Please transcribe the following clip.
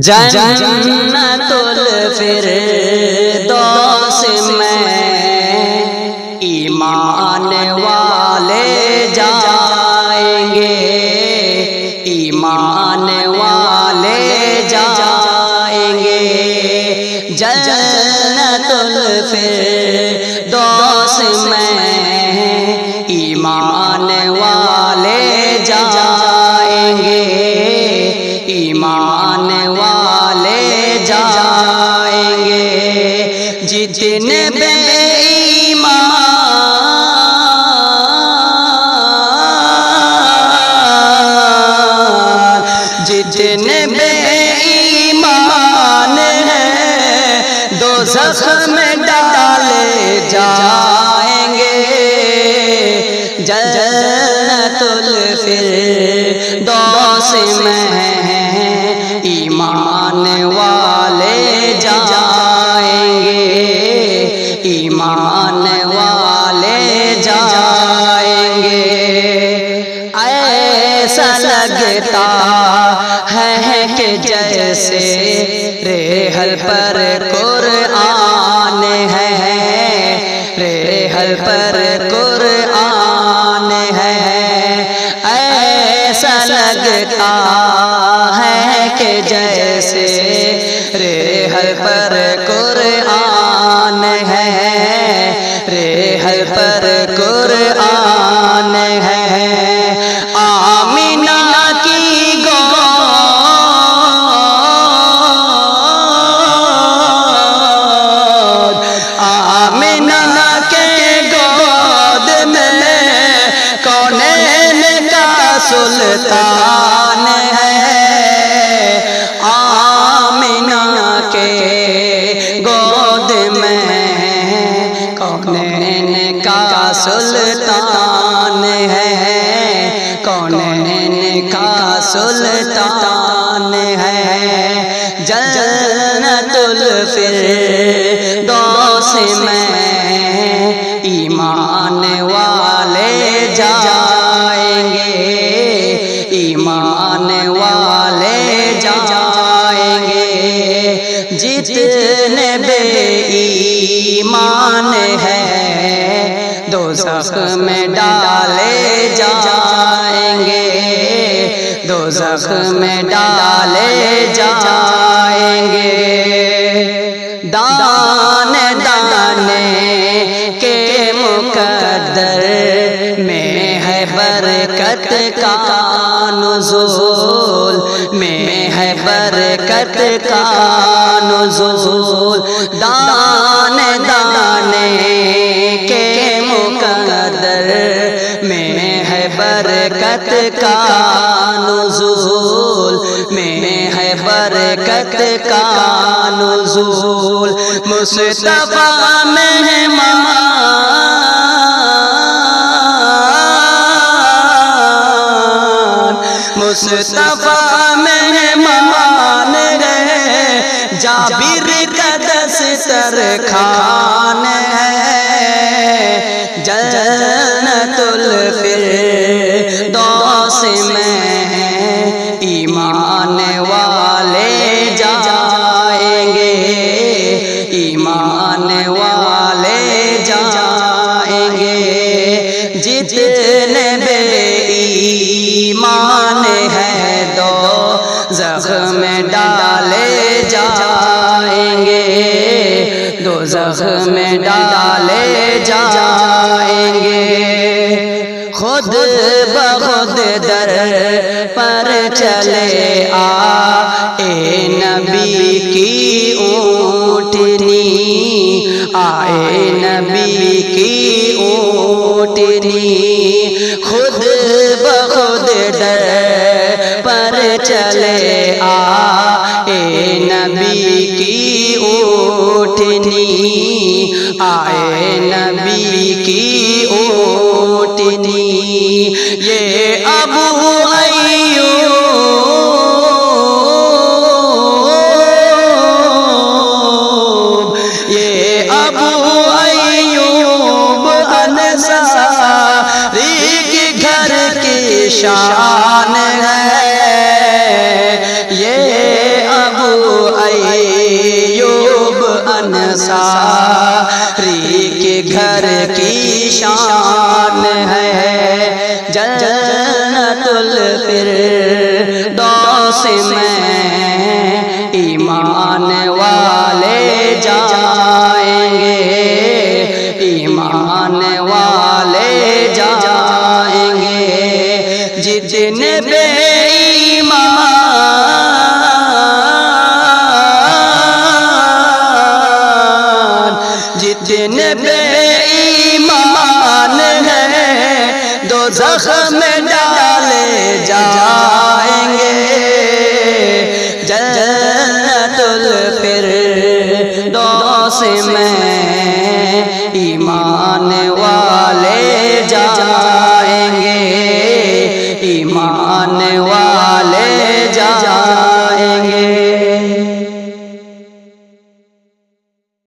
جنت الفردوس میں ایمان والے جائیں گے، ایمان والے جائیں گے۔ جنت الفردوس میں ایمان والے جائیں گے، ایمان والے جائیں گے۔ جتنے بے ایمان، جتنے بے ایمان ہیں دوزخ میں ڈالے جائیں گے۔ جنت الفردوس میں ایمان والے جائیں گے، ایمان والے جائیں گے۔ ایسا لگتا ہے کہ جیسے ریحل پر قرآن ہے، ریحل پر قرآن ہے۔ ایسا لگتا ہے کہ جیسے ریحل پر قرآن ہے، ریحل پر قرآن ہے۔ آمینہ کی گود، آمینہ کے گود میں کونین کا سلطان ہے۔ آمینہ کے گود میں کونین کا سلطان ہے، کونین کا سلطان ہے۔ جنت الفردوس میں ایمان والے جائیں گے، ایمان والے جائیں گے۔ جتنے بے ایمان ہیں دوزخ میں ڈالے جائیں گے، دوزخ میں ڈالے جائیں گے۔ دانے دانے کے مقدر میں ہے برکت کا نزول، میں ہے برکت کا نزول۔ دانے دانے کے مقدر میں ہے برکت کا نزول، میں ہے برکت کا نزول۔ مصطفیٰ مہمان، مصطفیٰ مہمان ہے، جابر کا دستر خوان ہے۔ جنت الفردوس میں ایمان والے جائیں گے، ایمان والے جائیں گے۔ جتنے بے ایمان ہیں دوزخ میں ڈالے جائیں گے، دوزخ میں ڈالے جائیں گے۔ خود بخود در پر چلے آئے نبی کی اونٹنی، آئے نبی کی اونٹنی۔ خود بخود در پر چلے آئے نبی کی اونٹنی، آئے نبی کی اونٹنی۔ یہ ابو ایوب، یہ ابو ایوب انصاری کے گھر کی شان ہے۔ یہ ابو انصاری کے گھر کی شان ہے جنت الفردوس میں ایمان والے جائیں گے، ایمان والے جائیں گے، جتنے بے ایمان، جتنے بے ایمان ہیں دوزخ میں ڈالے جائیں گے، جنت الفردوس میں